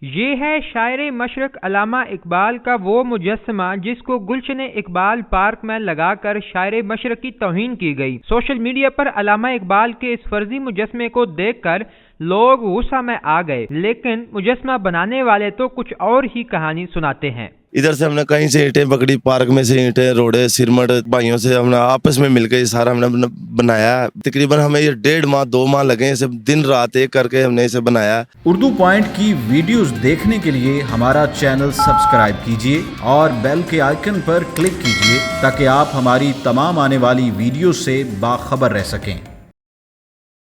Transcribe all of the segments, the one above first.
یہ ہے شاعر مشرق علامہ اقبال کا وہ مجسمہ جس کو گلشن اقبال پارک میں لگا کر شاعر مشرق کی توہین کی گئی۔ سوشل میڈیا پر علامہ اقبال کے اس فرضی مجسمے کو دیکھ کر لوگ غصہ میں آ گئے، لیکن مجسمہ بنانے والے تو کچھ اور ہی کہانی سناتے ہیں۔ ادھر سے ہم نے کہیں سے اینٹیں پکڑی، پارک میں سے اینٹیں، روڑے، سرمٹ، بھائیوں سے ہم نے آپس میں مل کے یہ سارا ہم نے بنایا ہے۔ تقریباً ہمیں یہ 1.5 ماہ 2 ماہ لگے اسے دن رات ایک کر کے ہم نے اسے بنایا۔ اردو پوائنٹ کی ویڈیوز دیکھنے کے لیے ہمارا چینل سبسکرائب کیجیے اور بیل کے آئیکن پر کلک کیجیے تاکہ آپ ہماری تمام آنے والی ویڈیوز سے باخبر رہ سکیں۔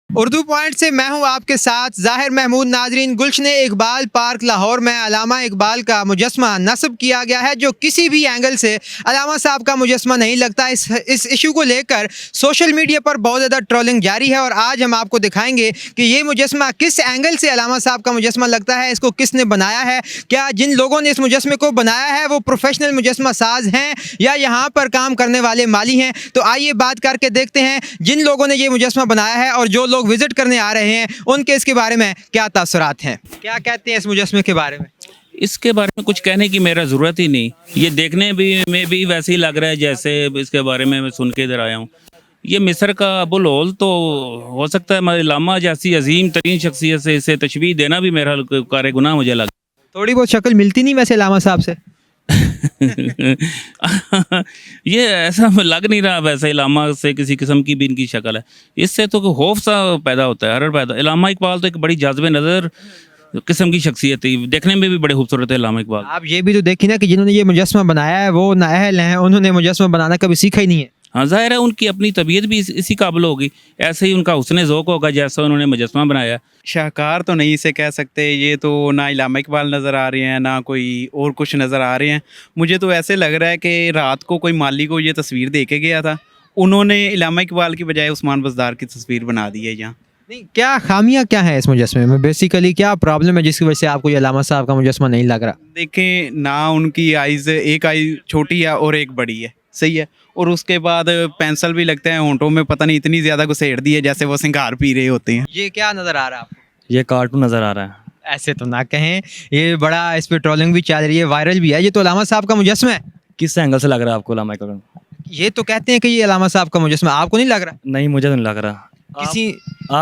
اردو پوائنٹ سے میں ہوں آپ کے ساتھ ظاہر محمود۔ ناظرین، گلشن اقبال پارک لاہور میں علامہ اقبال کا مجسمہ نصب کیا گیا ہے جو کسی بھی اینگل سے علامہ صاحب کا مجسمہ نہیں لگتا۔ اس ایشو کو لے کر سوشل میڈیا پر بہت زیادہ ٹرولنگ جاری ہے، اور آج ہم آپ کو دکھائیں گے کہ یہ مجسمہ کس اینگل سے علامہ صاحب کا مجسمہ لگتا ہے، اس کو کس نے بنایا ہے، کیا جن لوگوں نے اس مجسمے کو بنایا ہے وہ پروفیشنل مجسمہ ساز ہیں یا یہاں پر کام کرنے والے مالی ہیں۔ تو آئیے بات کر کے دیکھتے ہیں جن لوگوں نے یہ مجسمہ بنایا ہے اور جو لوگ وزٹ کرنے آ رہے ہیں ان کے اس کے بارے میں کیا تاثرات ہیں، کیا کہتے ہیں اس مجسمے کے بارے میں۔ اس کے بارے میں کچھ کہنے کی میرا ضرورت ہی نہیں، یہ دیکھنے میں بھی ویسے ہی لگ رہا ہے جیسے اس کے بارے میں سن کے ادھر آیا ہوں۔ یہ مصر کا ابوالہول تو ہو سکتا ہے علامہ جیسی عظیم ترین شخصیت سے اسے تشبیہ دینا بھی میرا کار گناہ مجھے لگا۔ تھوڑی بہت شکل ملتی نہیں ویسے علامہ صاحب سے؟ یہ ایسا لگ نہیں رہا ویسے علامہ سے کسی قسم کی بھی ان کی شکل ہے، اس سے تو خوف سا پیدا ہوتا ہے، حرر پیدا۔ علامہ اقبال تو ایک بڑی جاذب نظر قسم کی شخصیت ہے، دیکھنے میں بھی بڑے خوبصورت ہے علامہ اقبال۔ آپ یہ بھی تو دیکھیں نا کہ جنہوں نے یہ مجسمہ بنایا ہے وہ نااہل ہیں، انہوں نے مجسمہ بنانا کبھی سیکھا ہی نہیں ہے۔ ہاں، ظاہر ہے ان کی اپنی طبیعت بھی اسی قابل ہوگی، ایسے ہی ان کا حسن ذوق ہوگا جیسا انہوں نے مجسمہ بنایا۔ شاہکار تو نہیں اسے کہہ سکتے، یہ تو نہ علامہ اقبال نظر آ رہے ہیں نہ کوئی اور کچھ نظر آ رہے ہیں۔ مجھے تو ایسے لگ رہا ہے کہ رات کو کوئی مالی کو یہ تصویر دے کے گیا تھا، انہوں نے علامہ اقبال کی بجائے عثمان بزدار کی تصویر بنا دی ہے یہاں۔ نہیں، کیا خامیاں کیا ہیں اس مجسمے میں؟ بیسیکلی کیا پرابلم ہے جس کی وجہ سے آپ کو یہ علامہ صاحب کا مجسمہ نہیں لگ رہا؟ دیکھیں نہ ان کی آئیز، ایک آئی چھوٹی ہے اور ایک بڑی ہے، صحیح ہے، اور اس کے بعد پینسل بھی لگتا ہے ہونٹوں میں، پتہ نہیں اتنی زیادہ گھسیڑ دی ہے جیسے وہ سنگار پی رہے ہوتے ہیں۔ یہ کیا نظر آ رہا ہے آپ کو؟ یہ کارٹون نظر آ رہا ہے۔ ایسے تو نہ کہیں، یہ بڑا اس پہ ٹرولنگ بھی چل رہی ہے، وائرل بھی ہے۔ یہ تو علامہ صاحب کا مجسمہ ہے۔ کس اینگل سے لگ رہا ہے آپ کو علامہ اقبال؟ یہ تو کہتے ہیں کہ یہ علامہ صاحب کا مجسمہ، آپ کو نہیں لگ رہا؟ نہیں، مجھے تو نہیں لگ رہا۔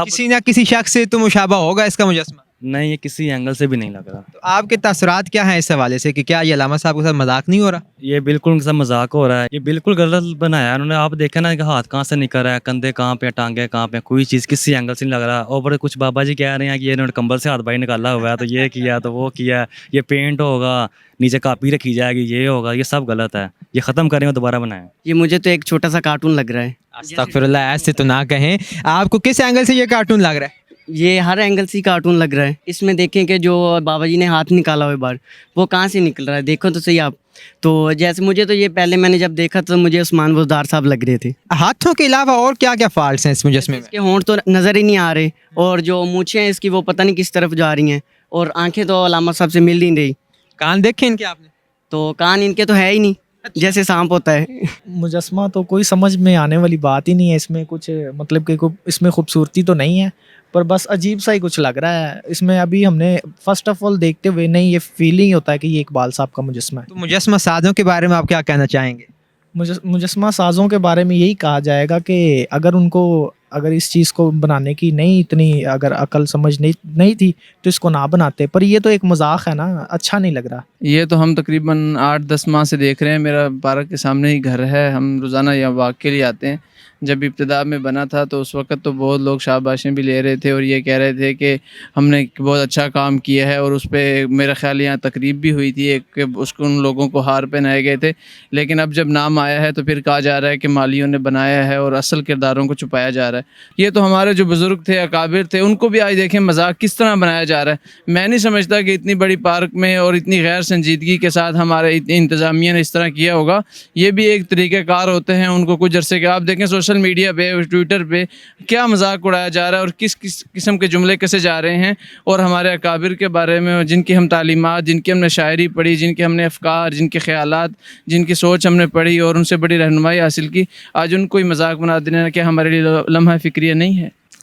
کسی نہ کسی شخص سے تو مشابہ ہوگا اس کا مجسمہ۔ نہیں، یہ کسی اینگل سے بھی نہیں لگ رہا۔ تو آپ کے تاثرات کیا ہیں اس حوالے سے کہ کیا یہ علامہ صاحب کے ساتھ مذاق نہیں ہو رہا؟ یہ بالکل ان کے ساتھ مذاق ہو رہا ہے، یہ بالکل غلط بنایا ہے انہوں نے۔ آپ دیکھیں نا کہ ہاتھ کہاں سے نکل رہا ہے، کندھے کہاں پہ، ٹانگیں کہاں پہ، کوئی چیز کسی اینگل سے نہیں لگ رہا۔ اور کچھ بابا جی کہہ رہے ہیں کہ یہ انہوں نے کمبل سے ہاتھ بائی نکالا ہوا ہے، تو یہ کیا تو وہ کیا، یہ پینٹ ہوگا، نیچے کاپی رکھی جائے گی، یہ ہوگا، یہ سب غلط ہے، یہ ختم کریں اور دوبارہ بنائیں۔ یہ مجھے تو ایک چھوٹا سا کارٹون لگ رہا ہے۔ استغفر اللہ، ایسے تو نہ کہیں۔ آپ کو کس اینگل سے یہ کارٹون لگ رہا ہے؟ یہ ہر اینگل سے کارٹون لگ رہا ہے۔ اس میں دیکھیں کہ جو بابا جی نے ہاتھ نکالا ہوئے بار، وہ کہاں سے نکل رہا ہے، دیکھو تو صحیح آپ۔ تو جیسے مجھے تو یہ پہلے میں نے جب دیکھا تو مجھے عثمان بزدار صاحب لگ رہے تھے۔ ہاتھوں کے علاوہ اور کیا کیا فالٹس ہیں اس مجسمے میں؟ اس کے ہونٹ تو نظر ہی نہیں آ رہے، اور جو مونچھیں ہیں اس کی وہ پتہ نہیں کس طرف جا رہی ہیں، اور آنکھیں تو علامہ صاحب سے مل نہیں رہی۔ کان دیکھے ان کے آپ نے؟ تو کان ان کے تو ہے ہی نہیں، جیسے سانپ ہوتا ہے۔ مجسمہ تو کوئی سمجھ میں آنے والی بات ہی نہیں ہے، اس میں کچھ مطلب کہ اس میں خوبصورتی تو نہیں ہے، پر بس عجیب سا ہی کچھ لگ رہا ہے اس میں۔ ابھی ہم نے فرسٹ آف آل دیکھتے ہوئے نہیں، یہ فیلنگ ہوتا ہے کہ یہ اقبال صاحب کا مجسمہ ہے۔ تو مجسمہ سازوں کے بارے میں آپ کیا کہنا چاہیں گے؟ مجسمہ سازوں کے بارے میں یہی کہا جائے گا کہ اگر اس چیز کو بنانے کی نہیں اتنی اگر عقل سمجھ نہیں تھی تو اس کو نہ بناتے، پر یہ تو ایک مذاق ہے نا، اچھا نہیں لگ رہا۔ یہ تو ہم تقریباً 8-10 ماہ سے دیکھ رہے ہیں، میرا پارک کے سامنے ہی گھر ہے، ہم روزانہ یہاں واک کے لیے آتے ہیں۔ جب ابتدا میں بنا تھا تو اس وقت تو بہت لوگ شاباشیں بھی لے رہے تھے اور یہ کہہ رہے تھے کہ ہم نے بہت اچھا کام کیا ہے، اور اس پہ میرا خیال یہاں تقریب بھی ہوئی تھی ایک کہ اس کو ان لوگوں کو ہار پہنائے گئے تھے۔ لیکن اب جب نام آیا ہے تو پھر کہا جا رہا ہے کہ مالیوں نے بنایا ہے اور اصل کرداروں کو چھپایا جا رہا ہے۔ یہ تو ہمارے جو بزرگ تھے، اکابر تھے، ان کو بھی آج دیکھیں مذاق کس طرح بنایا جا رہا ہے۔ میں نہیں سمجھتا کہ اتنی بڑی پارک میں اور اتنی غیر سنجیدگی کے ساتھ ہمارے اتنی انتظامیہ نے اس طرح کیا ہوگا۔ یہ بھی ایک طریقہ کار ہوتے ہیں، ان کو کچھ عرصے کے آپ دیکھیں سوشل میڈیا پہ، ٹویٹر پہ کیا مذاق اڑایا جا رہا ہے اور کس قسم کے جملے کیسے جا رہے ہیں، اور ہمارے اکابر کے بارے میں جن کی ہم تعلیمات، جن کی ہم نے شاعری پڑھی، جن کے ہم نے افکار، جن کے خیالات، جن کی سوچ ہم نے پڑھی اور ان سے بڑی رہنمائی حاصل کی، آج ان کو ہی مذاق بنا دینا کہ ہمارے لیے لمحہ فکریہ نہیں ہے۔